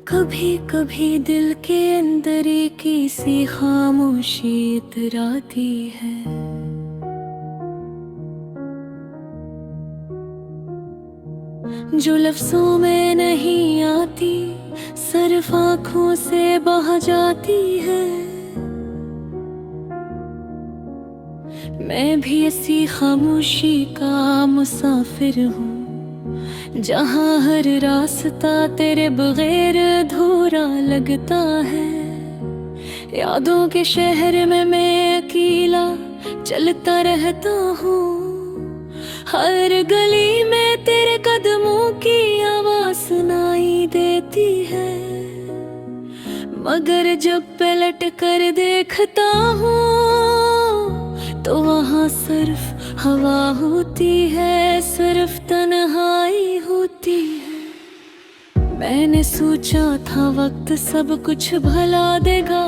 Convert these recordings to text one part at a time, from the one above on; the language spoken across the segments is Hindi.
कभी कभी दिल के अंदर एक सी खामोशी इतराती है। जो लफ्जों में नहीं आती, सिर्फ आंखों से बह जाती है। मैं भी इसी खामोशी का मुसाफिर हूँ, जहाँ हर रास्ता तेरे बगैर अधूरा लगता है। यादों के शहर में मैं अकेला चलता रहता हूँ। हर गली में तेरे कदमों की आवाज सुनाई देती है, मगर जब पलट कर देखता हूँ तो वहाँ सिर्फ हवा होती है, सिर्फ तन्हाई होती है। मैंने सोचा था वक्त सब कुछ भला देगा,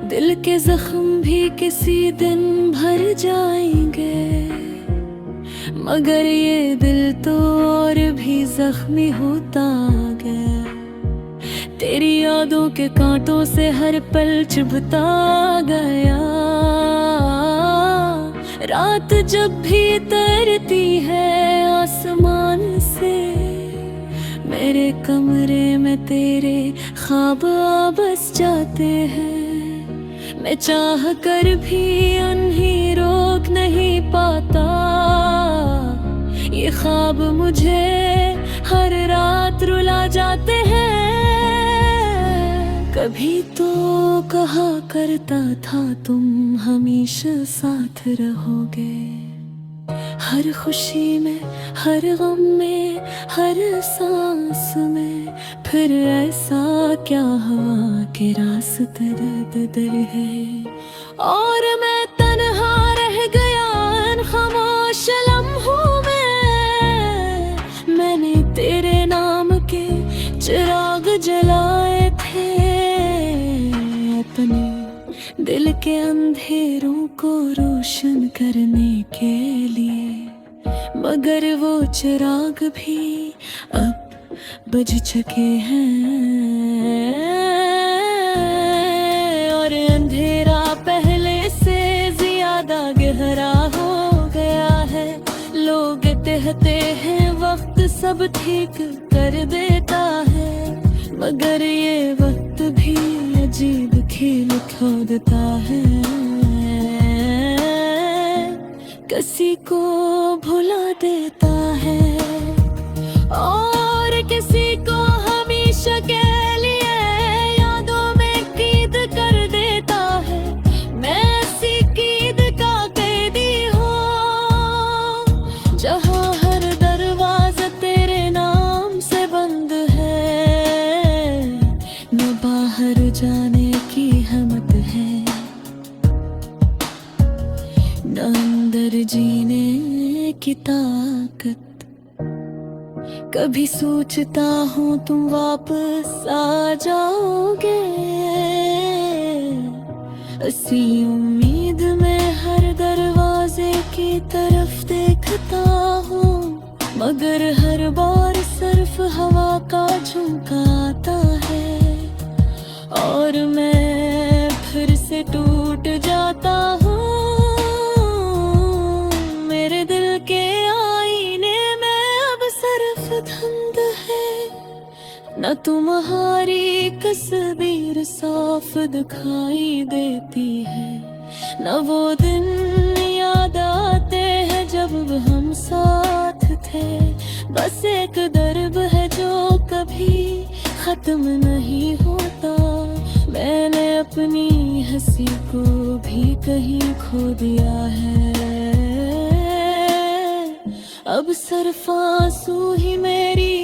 दिल के जख्म भी किसी दिन भर जाएंगे, मगर ये दिल तो और भी जख्मी होता गया। तेरी यादों के कांटों से हर पल चुभता गया। रात जब भी तरती है आसमान से, मेरे कमरे में तेरे ख्वाब आ बस जाते हैं। मैं चाह कर भी उन्हें रोक नहीं पाता, ये ख्वाब मुझे हर रात रुला जाते हैं। कभी तो कहा करता था तुम हमेशा साथ रहोगे, हर खुशी में, हर गम में, हर सांस में। फिर ऐसा क्या हुआ कि रास्ते दर है और मैं तन्हा रह गया इन खामोश लम्हों में। मैंने तेरे नाम के चिराग जलाए थे, अपने दिल के अंधेरों को रोशन करने के लिए, मगर वो चिराग भी अब बुझ चुके हैं। और अंधेरा पहले से ज्यादा गहरा हो गया है। लोग कहते हैं वक्त सब ठीक कर देता है, मगर ये वक्त भी अजीब खेल खोदता है। किसी को भुला देता है और किसी को हमेशा के लिए यादों में कैद कर देता है। मैं ऐसी कैद का कैदी हूँ, जहाँ हर दरवाजा तेरे नाम से बंद है। न बाहर जाने की हिम्मत है, न अंदर जीने की ताकत। कभी सोचता हूँ तुम वापस आ जाओगे, इसी उम्मीद में हर दरवाजे की तरफ देखता हूँ, मगर हर बार सिर्फ हवा का झोंका आता है और मैं फिर से टूट जाता हूँ। मेरे दिल के आईने में अब सिर्फ धुंध है, न तुम्हारी तस्वीर साफ दिखाई देती है, न वो दिन याद आते हैं जब हम साथ थे। बस एक दर्द है जो कभी खत्म नहीं होता। मैंने अपनी हंसी को भी कहीं खो दिया है, अब सिर्फ आंसू ही मेरी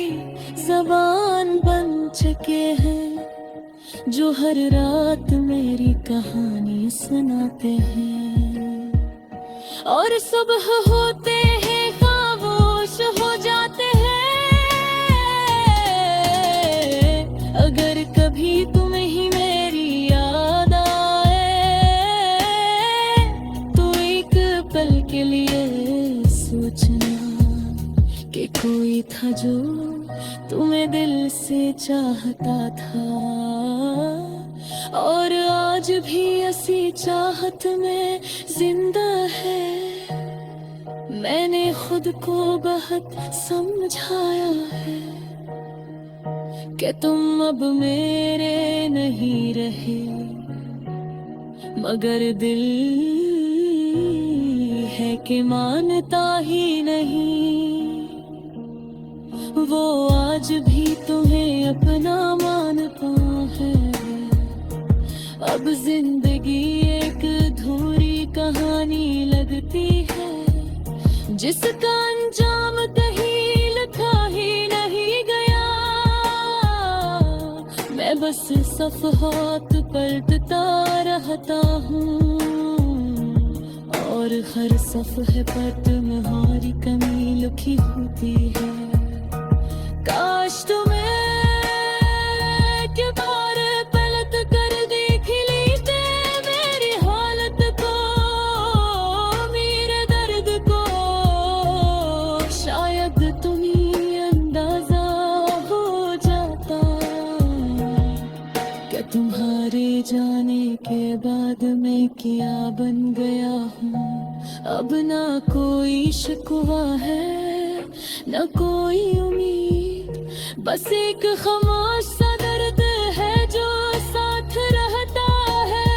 ज़बान बन चुके हैं, जो हर रात मेरी कहानी सुनाते हैं। और सुबह होते हैं खामोश हो जाते हैं। अगर कभी तुम्हें ही मेरी याद आए तो एक पल के लिए सोचना कि कोई था जो तुम्हें दिल से चाहता था, और आज भी ऐसी चाहत में जिंदा है। मैंने खुद को बहुत समझाया है कि तुम अब मेरे नहीं रहे, मगर दिल है कि मानता ही नहीं। वो आज भी तुम्हें अपना मानता है। अब जिंदगी एक अधूरी कहानी लगती है, जिसका अंजाम कहीं लिखा ही नहीं गया। मैं बस सफ़हात पलटता रहता हूँ, और हर सफ़हे पर तुम्हारी कमी लिखी होती है। काश तुम्हें के बार पलट कर देख लेते मेरी हालत को, मेरे दर्द को। शायद तुम्हें अंदाजा हो जाता कि तुम्हारे जाने के बाद मैं क्या बन गया हूँ। अब ना कोई शिकवा है, ना कोई उम्मीद, बस एक खामोश सा दर्द है जो साथ रहता है।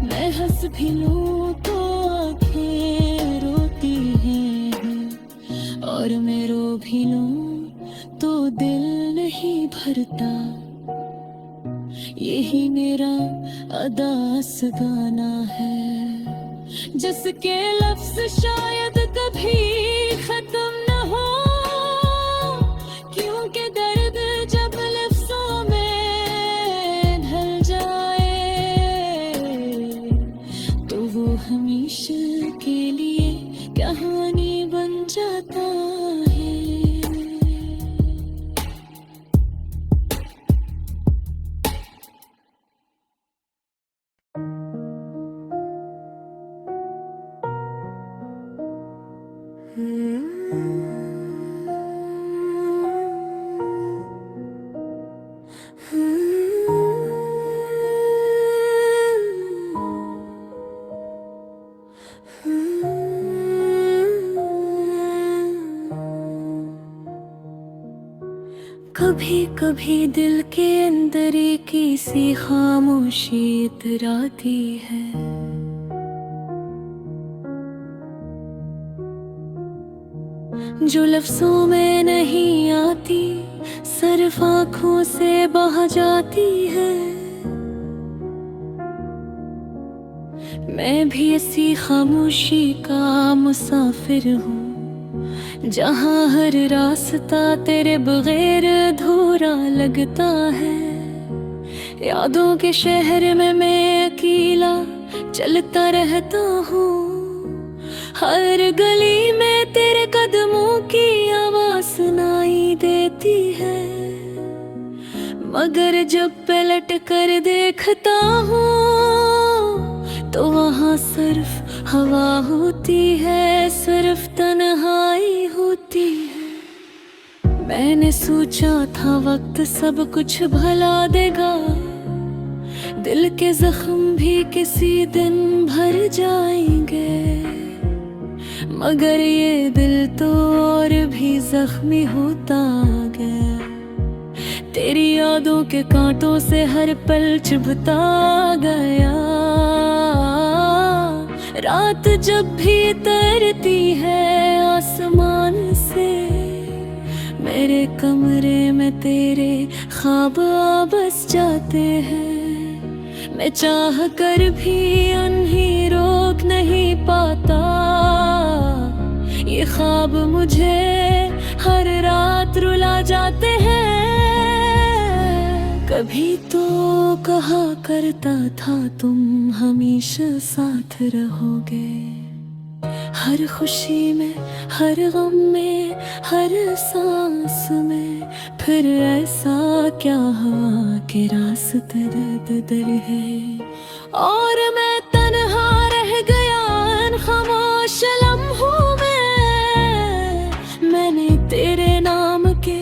मैं हंस भी लूं तो आंखें रोती हैं, और मैं रो भी लूं तो दिल नहीं भरता। यही मेरा अदास गाना है, जिसके लफ्ज शायद कभी खत्म न हो, क्योंकि दर्द जब लफ्जों में ढल जाए तो वो हमेशा के लिए कहानी बन जाता है। कभी कभी दिल के अंदर एक सी खामोशी इतराती है, जो लफ्जों में नहीं आती, सिर्फ आँखों से बह जाती है। मैं भी ऐसी खामोशी का मुसाफिर हूँ, जहाँ हर रास्ता तेरे बगैर अधूरा लगता है। यादों के शहर में मैं अकेला चलता रहता हूँ, हर गली में तेरे कदमों की आवाज सुनाई देती है। मगर जब पलट कर देखता हूँ तो वहाँ सिर्फ हवा होती है, सिर्फ तन्हाई होती है। मैंने सोचा था वक्त सब कुछ भुला देगा, दिल के जख्म भी किसी दिन भर जाएंगे, मगर ये दिल तो और भी जख्मी होता गया। तेरी यादों के कांटों से हर पल चुभता गया। रात जब भी तरती है आसमान से, मेरे कमरे में तेरे ख्वाब बस जाते हैं। मैं चाह कर भी उन्हें रोक नहीं पाता, ये ख्वाब मुझे हर रात रुला जाते हैं। कभी तो कहा करता था तुम हमेशा साथ रहोगे, हर खुशी में, हर गम में, हर सांस में। फिर ऐसा क्या हुआ कि रास्ते दर है और मैं तन्हा रह गया इन खामोश लम्हों में। मैंने तेरे नाम के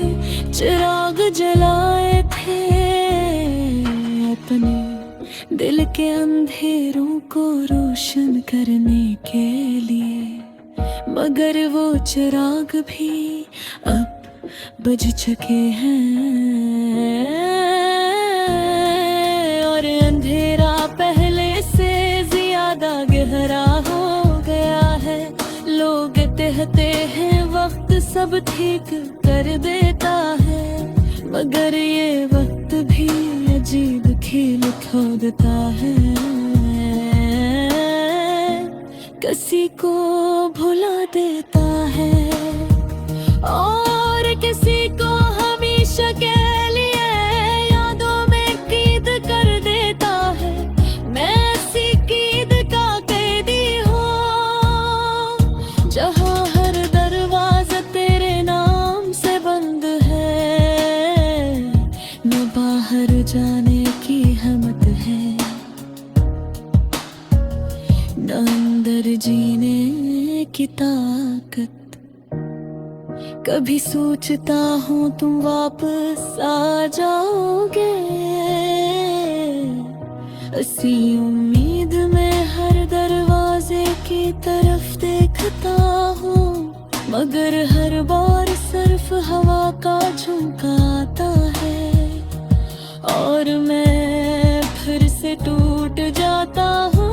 दिल के अंधेरों को रोशन करने के लिए, मगर वो चिराग भी अब बुझ चुके हैं। और अंधेरा पहले से ज्यादा गहरा हो गया है। लोग कहते हैं वक्त सब ठीक कर देता है, मगर ये वक्त भी अजीब खेल खोदता है। किसी को भुला देता है और किसी को हमेशा के लिए यादों में कैद कर देता है। मैं ऐसी कैद का कैदी हूँ जहाँ हर दरवाजा तेरे नाम से बंद है। न बाहर जाने की हिम्मत है, न अंदर जीने की ताकत। कभी सोचता हूँ तुम वापस आ जाओगे, इसी उम्मीद में हर दरवाजे की तरफ देखता हूँ, मगर हर बार सिर्फ हवा का झोंका आता है और मैं फिर से टूट जाता हूँ।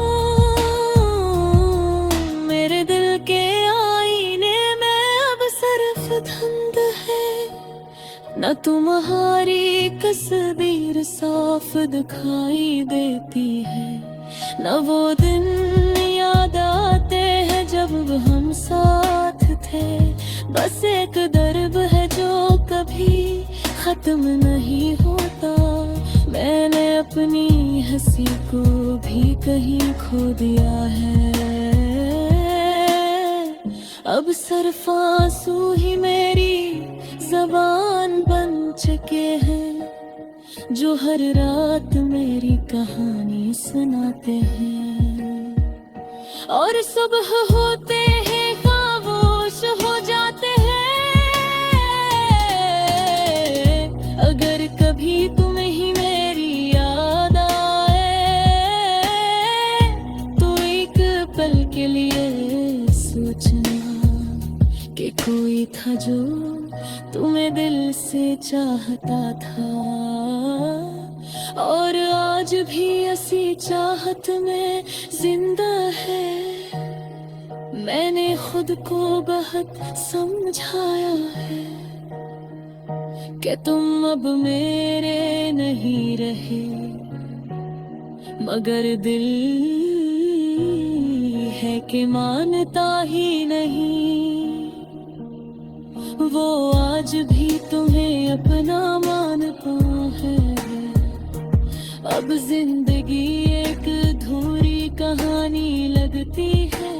मेरे दिल के आईने में अब सिर्फ धुंध है, न तुम्हारी तस्वीर साफ दिखाई देती है, न वो दिन याद आते हैं जब हम साथ थे। बस एक दर्द है जो कभी खत्म नहीं होता। मैंने अपनी हंसी को भी कहीं खो दिया है। अब सिर्फ आंसू ही मेरी ज़बान बन चुके हैं, जो हर रात मेरी कहानी सुनाते हैं। और सुबह होते हैं खामोश हो जाते हैं। अगर कभी तुम्हें ही मेरी याद आए तो एक पल के लिए सोचना कि कोई था जो तुम्हें दिल से चाहता था, और आज भी ऐसी चाहत में जिंदा है। मैंने खुद को बहुत समझाया है कि तुम अब मेरे नहीं रहे, मगर दिल है कि मानता ही नहीं। वो आज भी तुम्हें अपना मानता है। अब जिंदगी एक अधूरी कहानी लगती है,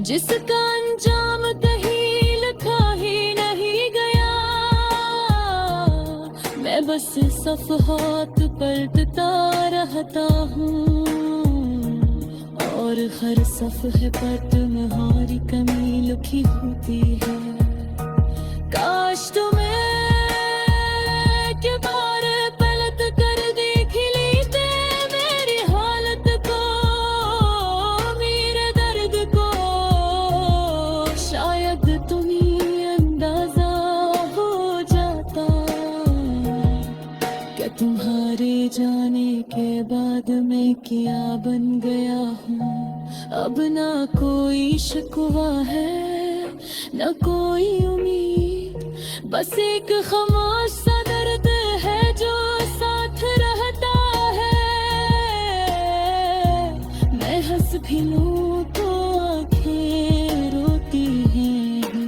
जिसका अंजाम कहीं लिखा ही नहीं गया। मैं बस सफ़हात पलटता रहता हूँ, और हर सफ़हे पर तुम्हारी कमी लिखी होती है। काश तुम्हें के बार पलट कर देख लेते मेरी हालत को, मेरे दर्द को। शायद तुम्हें अंदाजा हो जाता कि तुम्हारे जाने के बाद मैं क्या बन गया हूँ। अब ना कोई शिकवा है, ना कोई उम्मीद, बस एक खामोश सा दर्द है जो साथ रहता है। मैं हंस भी लूं तो आंखें रोती हैं,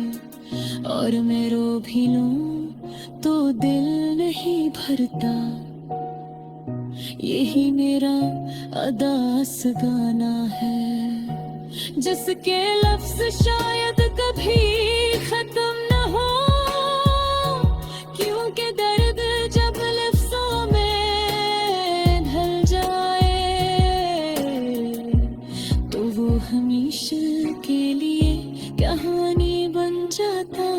और मैं रो भी लूं तो दिल नहीं भरता। यही मेरा अदास गाना है, जिसके लफ्ज शायद कभी खत्म न हो, क्योंकि दर्द जब लफ्जों में ढल जाए तो वो हमेशा के लिए कहानी बन जाता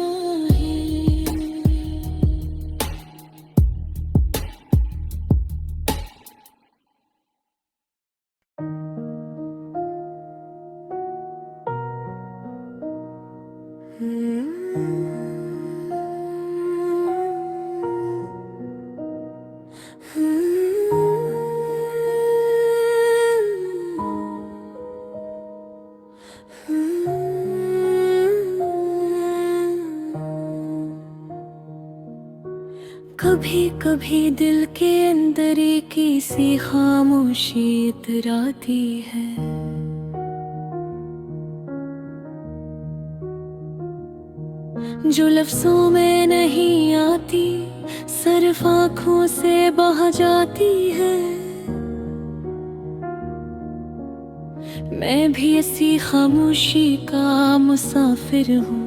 कभी कभी दिल के अंदर एक सी खामोशी इतराती है। जो लफ्जों में नहीं आती, सिर्फ आँखों से बह जाती है। मैं भी ऐसी खामोशी का मुसाफिर हूँ,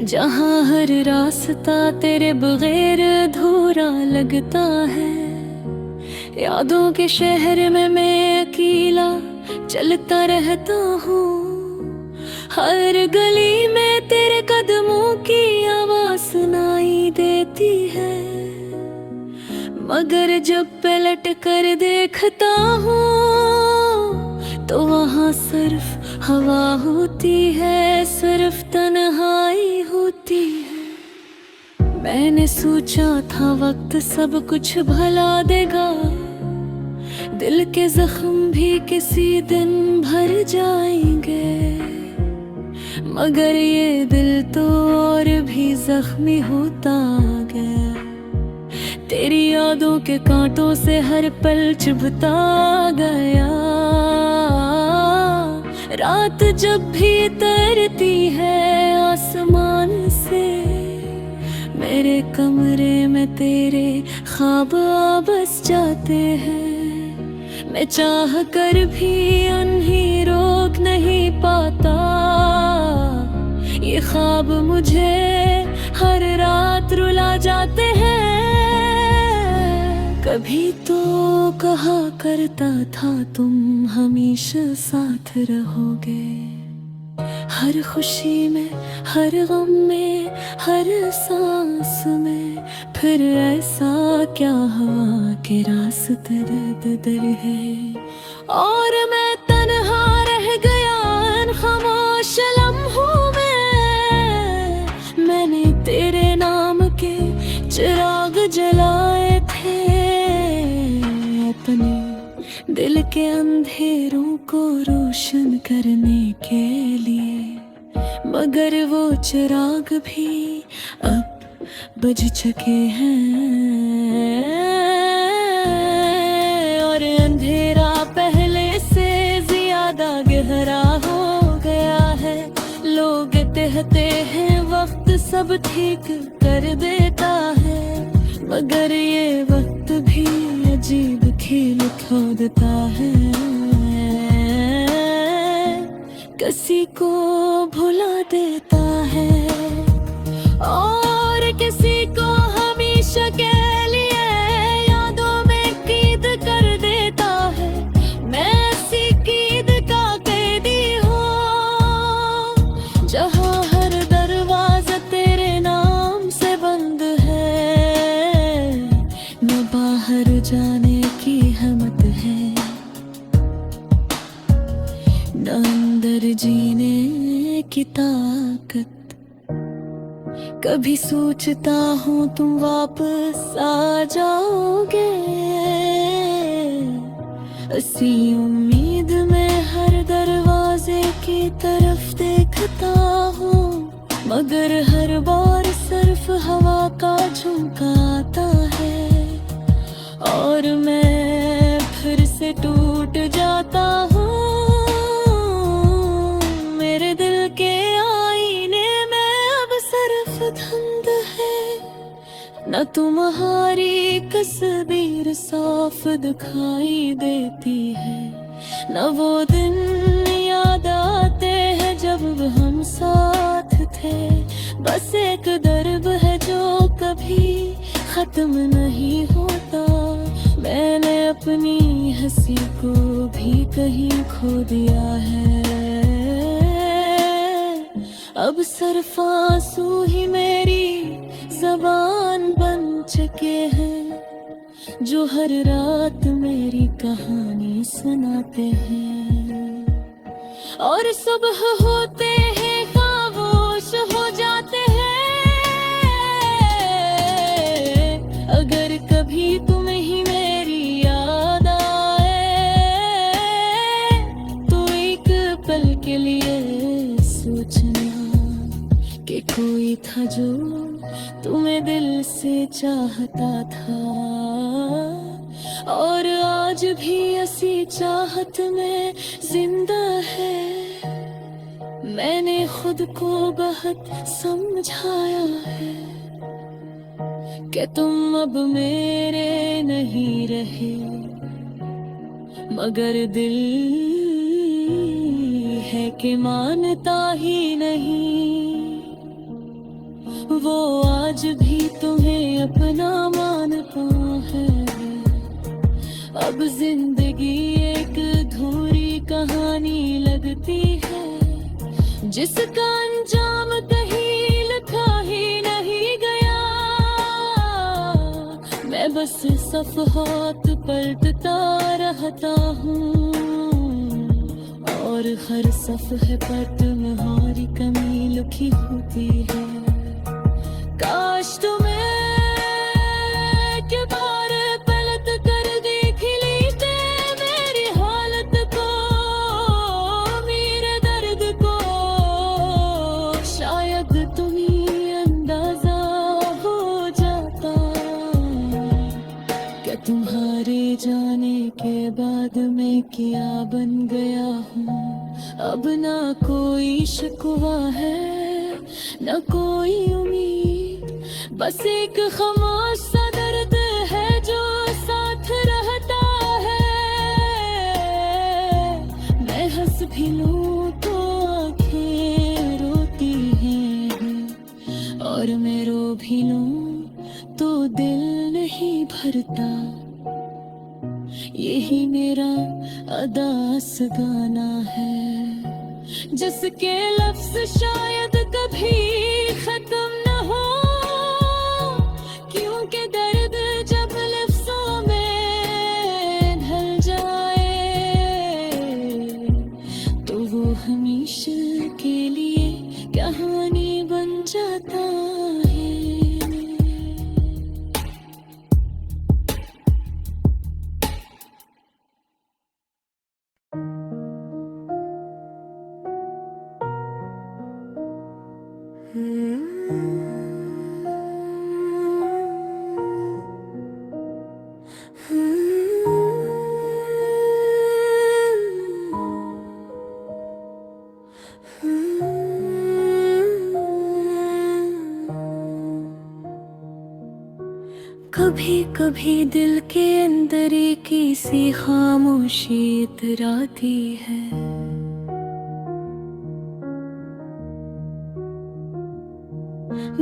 जहाँ हर रास्ता तेरे बगैर अधूरा लगता है। यादों के शहर में मैं अकेला चलता रहता हूँ, हर गली में तेरे कदमों की आवाज सुनाई देती है। मगर जब पलट कर देखता हूँ तो वहाँ सिर्फ हवा होती है, सिर्फ तन्हाई होती है। मैंने सोचा था वक्त सब कुछ भला देगा, दिल के जख्म भी किसी दिन भर जाएंगे। मगर ये दिल तो और भी जख्मी होता गया, तेरी यादों के कांटों से हर पल चुभता गया। रात जब भी तरती है आसमान से, मेरे कमरे में तेरे ख्वाब बस जाते हैं। मैं चाह कर भी उन्हें रोक नहीं पाता, ये ख्वाब मुझे हर रात रुला जाते हैं। कभी तो कहा करता था तुम हमेशा साथ रहोगे, हर खुशी में, हर गम में, हर सांस में। फिर ऐसा क्या हुआ कि रास्ते दर है और मैं तन्हा रह गया इन खामोश लम्हों में। मैंने तेरे नाम के चिराग जलाए थे, अपने दिल के अंधेरों को रोशन करने के लिए। मगर वो चिराग भी अब बुझ चुके हैं और अंधेरा पहले से ज्यादा गहरा हो गया है। लोग कहते हैं वक्त सब ठीक कर देता है, मगर ये वक्त भी अजीब खेल खोदता है। किसी को भुला देता है और किसी को हमेशा के लिए यादों में कैद कर देता है। मैं ऐसी कैद का कैदी हूँ जहाँ हर दरवाजा तेरे नाम से बंद है। न बाहर जाने की हिम्मत है, न अंदर जीने की ताकत। कभी सोचता हूँ तुम वापस आ जाओगे, इसी उम्मीद में हर दरवाजे की तरफ देखता हूँ। मगर हर बार सिर्फ हवा का झोंका आता है और मैं फिर से टूट जाता हूँ। मेरे दिल के आईने में अब सिर्फ धुंध है, न तुम्हारी तस्वीर साफ दिखाई देती है, न वो दिन याद आते हैं जब हम साथ थे। बस एक दर्द है जो कभी खत्म नहीं होता। मैंने अपनी हंसी को भी कहीं खो दिया है, अब सिर्फ आंसू ही मेरी ज़बान बन चुके हैं, जो हर रात मेरी कहानी सुनाते हैं। और सुबह होते हैं खामोश हो जाते हैं। अगर कभी तुम्हें ही मेरी याद आए तो एक पल के लिए सोचना कि कोई था जो तुम्हें दिल से चाहता था, और आज भी ऐसी चाहत में जिंदा है। मैंने खुद को बहुत समझाया है कि तुम अब मेरे नहीं रहे, मगर दिल है कि मानता ही नहीं। वो आज भी तुम्हें अपना मानता है। अब जिंदगी एक अधूरी कहानी लगती है, जिसका अंजाम कहीं लिखा ही नहीं गया। मैं बस सफ़हात पलटता रहता हूँ, और हर सफ़हे पर तुम्हारी कमी लिखी होती है। काश तुम्हें के बार पलट कर देख लेते मेरी हालत को, मेरे दर्द को। शायद तुम्हें अंदाजा हो जाता कि तुम्हारे जाने के बाद मैं क्या बन गया हूँ। अब ना कोई शिकवा है, न कोई उम्मीद, बस एक खामोश सा दर्द है जो साथ रहता है। मैं हंस भी लूं तो आंखें रोती हैं, और मैं रो भी लूं तो दिल नहीं भरता। यही मेरा अदास गाना है, जिसके लफ्ज शायद कभी खत्म न हो, क्योंकि दर्द जब लफ्जों में ढल जाए तो वो हमेशा के लिए कहानी बन जाता है। कभी कभी दिल के अंदर एक सी खामोशी इतराती है,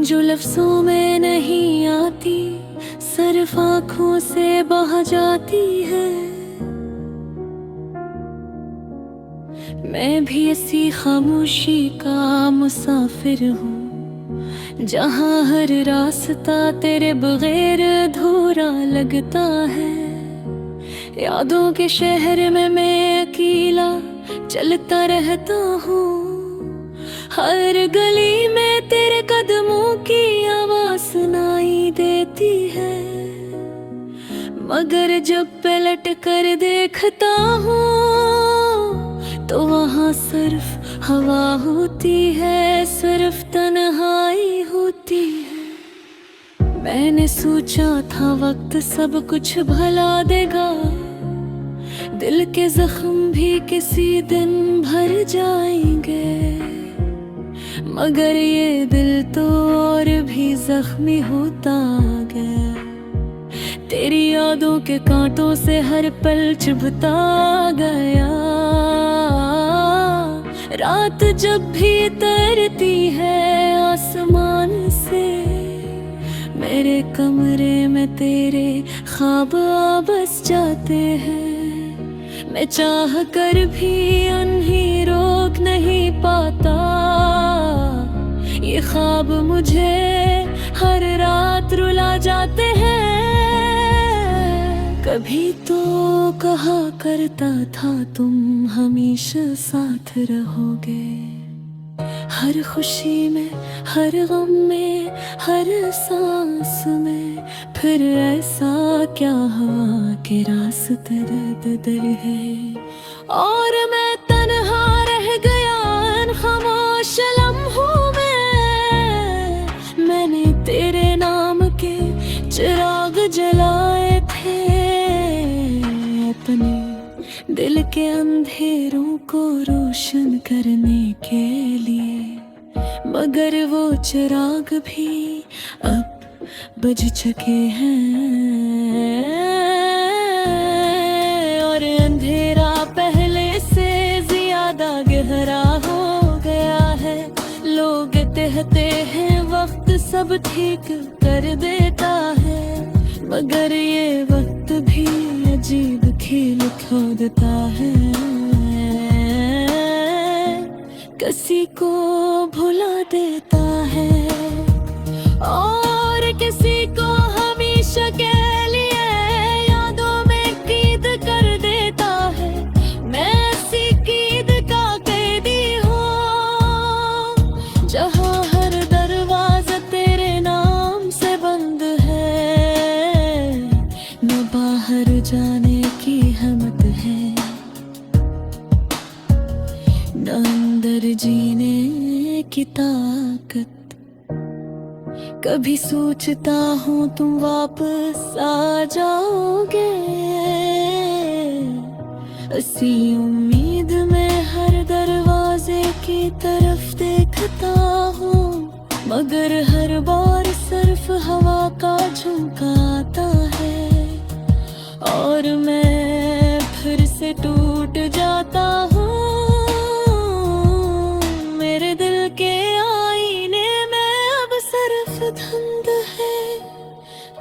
जो लफ्जों में नहीं आती, सिर्फ आँखों से बह जाती है। मैं भी ऐसी खामोशी का मुसाफिर हूँ, जहाँ हर रास्ता तेरे बगैर अधूरा लगता है। यादों के शहर में मैं अकेला चलता रहता हूँ, हर गली में तेरे कदमों की आवाज सुनाई देती है। मगर जब पलट कर देखता हूँ तो वहाँ सिर्फ हवा होती है, सिर्फ तन्हाई होती है। मैंने सोचा था वक्त सब कुछ भला देगा, दिल के जख्म भी किसी दिन भर जाएंगे, मगर ये दिल तो और भी जख्मी होता गया। तेरी यादों के कांटों से हर पल चुभता गया। रात जब भी तरती है आसमान से, मेरे कमरे में तेरे ख्वाब बस जाते हैं। मैं चाह कर भी उन्हें रोक नहीं पाता, ये ख्वाब मुझे हर रात रुला जाते हैं। कभी तो कहा करता था तुम हमेशा साथ रहोगे, हर खुशी में, हर गम में, हर सांस में। फिर ऐसा क्या हुआ कि रास्ते दर है और मैं तन्हा रह गया इन खामोश लम्हों में। मैंने तेरे के अंधेरों को रोशन करने के लिए, मगर वो चिराग भी अब बुझ चुके हैं। और अंधेरा पहले से ज्यादा गहरा हो गया है। लोग कहते हैं वक्त सब ठीक कर देता है, मगर ये वक्त भी अजीब खेल खोदता है। किसी को भुला देता है और किसी को हमेशा के लिए यादों में कैद कर देता है। मैं ऐसी कैद का कैदी हूँ जहाँ हर दरवाजा तेरे नाम से बंद है। न बाहर जाने की हिम्मत है, न अंदर जीने की ताकत। कभी सोचता हूँ तुम वापस आ जाओगे, इसी उम्मीद में हर दरवाजे की तरफ देखता हूँ, मगर हर बार सिर्फ हवा का झोंका आता है और मैं फिर से टूट जाता हूँ। मेरे दिल के आईने में अब सिर्फ धुंध है,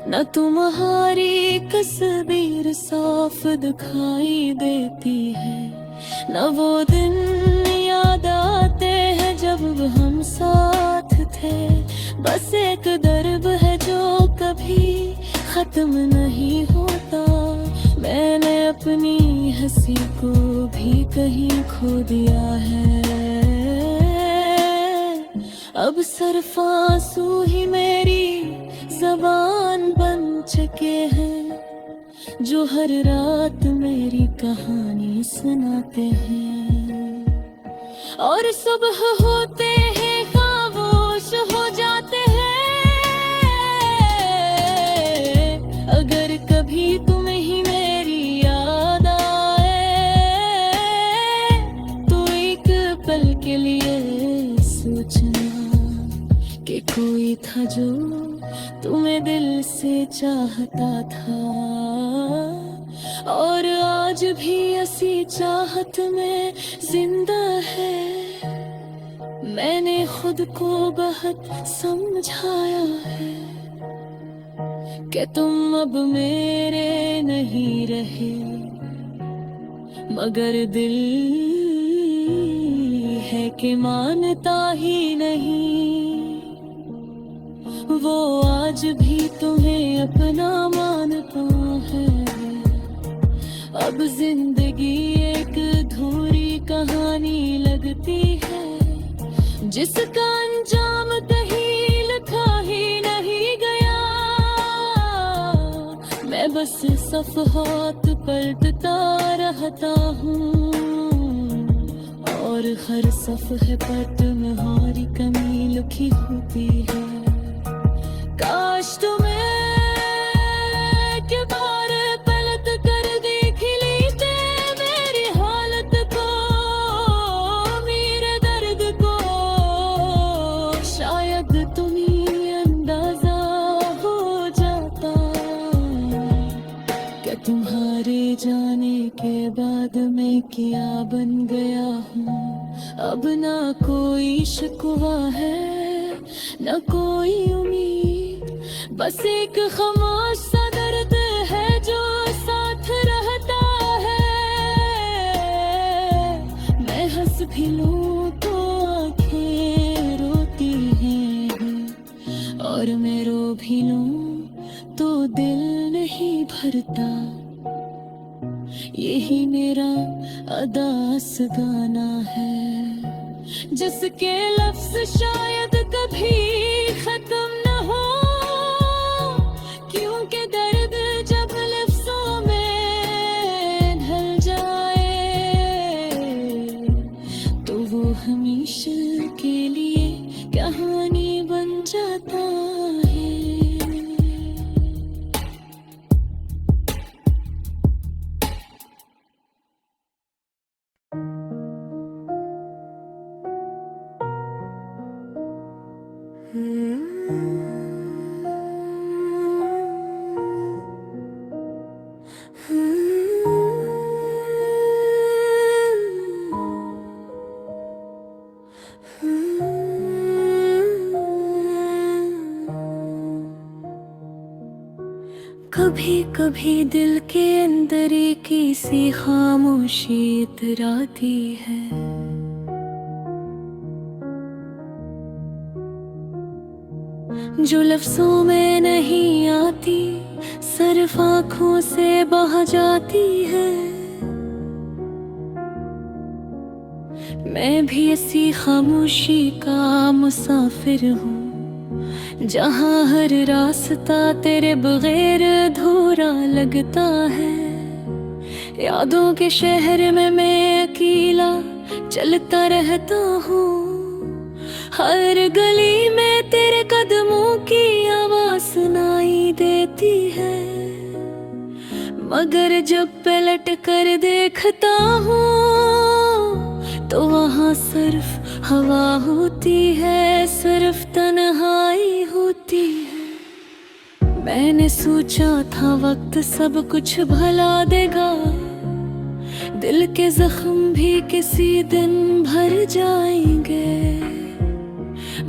न तुम्हारी तस्वीर साफ दिखाई देती है, न वो दिन याद आते हैं जब हम साथ थे। बस एक दर्द है जो कभी खत्म नहीं होता। मैंने अपनी हंसी को भी कहीं खो दिया है। अब सिर्फ आंसू ही मेरी ज़बान बन चुके हैं, जो हर रात मेरी कहानी सुनाते हैं। और सुबह होते हैं खामोश हो जाते हैं। अगर कभी तुम्हें ही मेरी याद आए तो एक पल के लिए सोचना कि कोई था जो तुम्हें दिल से चाहता था, और आज भी ऐसी चाहत में जिंदा है। मैंने खुद को बहुत समझाया है कि तुम अब मेरे नहीं रहे, मगर दिल है कि मानता ही नहीं। वो आज भी तुम्हें अपना मानता है। अब जिंदगी एक अधूरी कहानी लगती है, जिसका अंजाम कहीं लिखा ही नहीं गया। मैं बस सफ़हात पलटता रहता हूँ और हर सफ़हे पर तुम्हारी कमी लिखी होती है। काश तुम्हें के बार पलट कर देख लेते मेरी हालत को, मेरे दर्द को। शायद तुम्हें अंदाजा हो जाता कि तुम्हारे जाने के बाद मैं क्या बन गया हूँ। अब ना कोई शिकवा है न कोई उम्मीद, बस एक खामोश सा दर्द है जो साथ रहता है। मैं हंस भी लूं तो आंखें रोती हैं, और मैं रो भी लूं तो दिल नहीं भरता। यही मेरा अदास गाना है, जिसके लफ्ज शायद कभी खत्म न हो, क्योंकि दर्द जब लफ्जों में ढल जाए तो वो हमेशा के लिए कहानी बन जाता कभी कभी दिल के अंदर एक सी खामोशी इतराती है, जो लफ्जों में नहीं आती, सिर्फ आंखों से बह जाती है। मैं भी ऐसी खामोशी का मुसाफिर हूँ, जहाँ हर रास्ता तेरे बगैर अधूरा लगता है। यादों के शहर में मैं अकेला चलता रहता हूँ, हर गली में तेरे कदमों की आवाज सुनाई देती है। मगर जब पलट कर देखता हूँ तो वहाँ सिर्फ हवा होती है, सिर्फ तन्हाई होती है। मैंने सोचा था वक्त सब कुछ भला देगा, दिल के जख्म भी किसी दिन भर जाएंगे,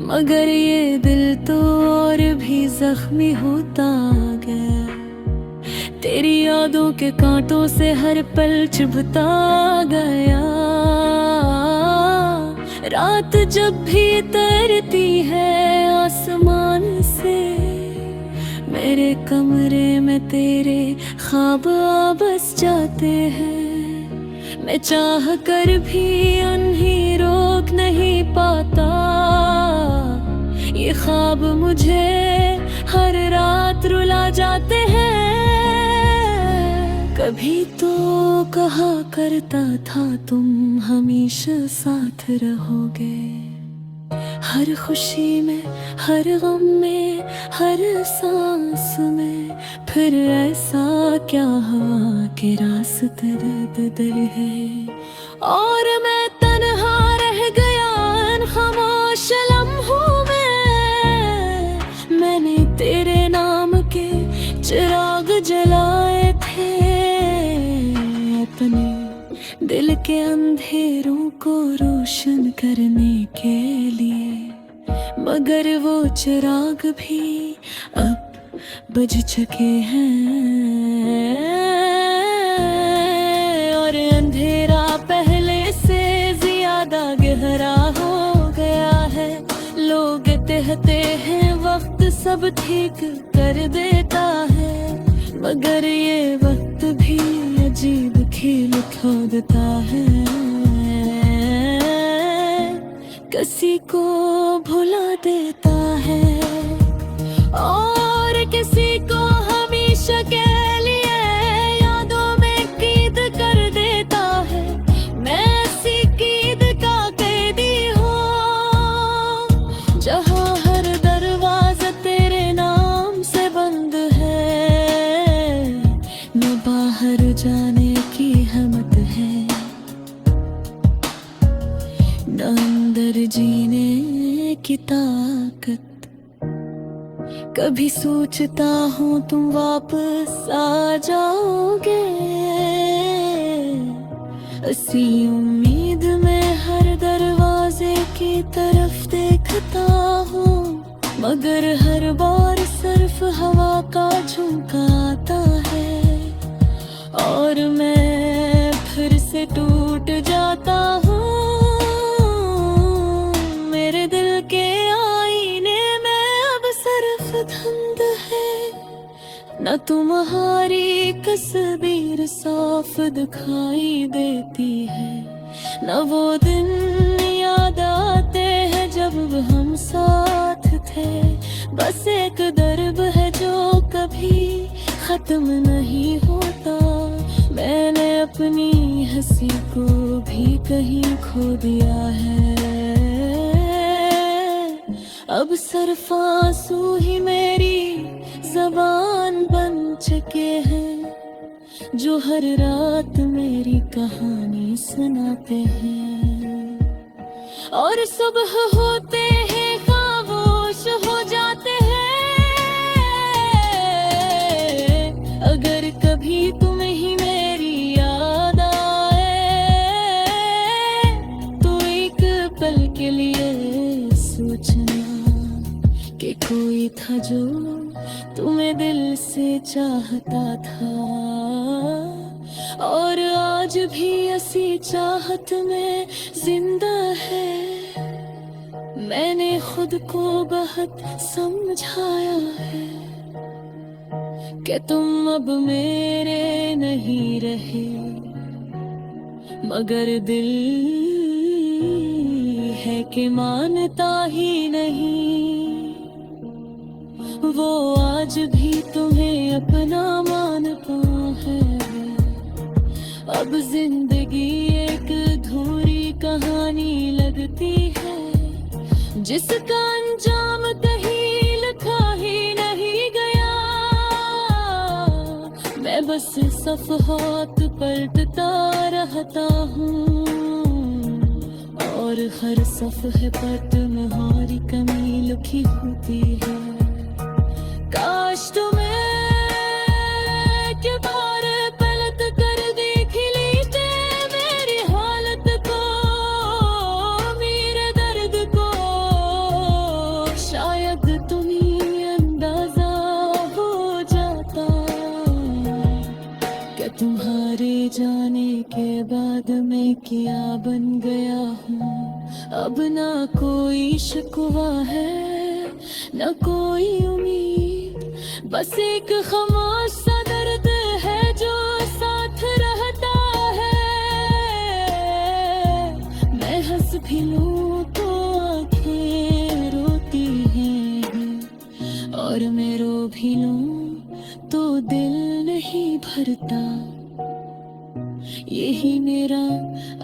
मगर ये दिल तो और भी जख्मी होता गया। तेरी यादों के कांटों से हर पल चुभता गया। रात जब भी तरती है आसमान से, मेरे कमरे में तेरे ख्वाब बस जाते हैं। मैं चाह कर भी उन्हें रोक नहीं पाता, ये ख्वाब मुझे हर रात रुला जाते हैं। कभी तो कहा करता था तुम हमेशा साथ रहोगे, हर खुशी में, हर गम में, हर सांस में। फिर ऐसा क्या हुआ कि रास्ते दर है और मैं तन्हा रह गया इन खामोश लम्हों में। मैंने तेरे नाम के चिराग जलाए थे, अपने दिल के अंधेरों को रोशन करने के लिए, मगर वो चिराग भी अब बुझ चुके हैं। और अंधेरा पहले से ज्यादा गहरा हो गया है। लोग कहते हैं वक्त सब ठीक कर देता है, मगर ये वक्त भी अजीब खेल खोदता है। किसी को भुला देता है और किसी को हमेशा के लिए यादों में कैद कर देता है। मैं ऐसी कैद का कैदी हूँ जहाँ हर दरवाजा तेरे नाम से बंद है। न बाहर जाने की हिम्मत है, न अंदर जीने की ताकत। कभी सोचता हूँ तुम वापस आ जाओगे, इसी उम्मीद में हर दरवाजे की तरफ देखता हूँ, मगर हर बार सिर्फ हवा का झोंका आता है और मैं फिर से टूट जाता हूँ। मेरे दिल के आईने में अब सिर्फ धुंध है, न तुम्हारी तस्वीर साफ दिखाई देती है, न वो दिन याद आते हैं जब हम साथ थे। बस एक दर्द है जो कभी खत्म नहीं होता। मैंने अपनी हंसी को भी कहीं खो दिया है, अब सिर्फ आंसू ही मेरी ज़बान बन चुके हैं, जो हर रात मेरी कहानी सुनाते हैं। और सुबह होते हैं खामोश हो जाते हैं। अगर कभी तुम्हें ही मेरी याद आए तो एक पल के लिए सोचना कि कोई था जो तुम्हें दिल से चाहता था, और आज भी ऐसी चाहत में जिंदा है। मैंने खुद को बहुत समझाया है कि तुम अब मेरे नहीं रहे, मगर दिल है कि मानता ही नहीं। वो आज भी तुम्हें अपना मानता है। अब जिंदगी एक अधूरी कहानी लगती है, जिसका अंजाम कहीं लिखा ही नहीं गया। मैं बस सफ़हात पलटता रहता हूँ, और हर सफ़हे पर तुम्हारी कमी लिखी होती है। काश तुम्हें के बार पलट कर देख लीते मेरी हालत को, मेरे दर्द को। शायद तुम्हें अंदाजा हो जाता कि तुम्हारे जाने के बाद मैं क्या बन गया हूँ। अब ना कोई शिकवा है, न कोई उम्मीद, बस एक खामोश सा दर्द है जो साथ रहता है। मैं हंस भी लूं तो आंखें रोती हैं, और मैं रो भी लूं तो दिल नहीं भरता। यही मेरा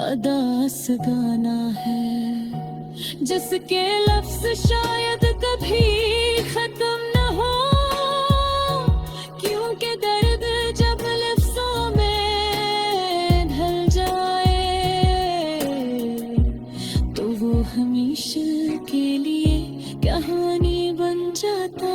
अदास गाना है, जिसके लफ्ज शायद कभी खत्म न हो, क्योंकि दर्द जब लफ्जों में ढल जाए तो वो हमेशा के लिए कहानी बन जाता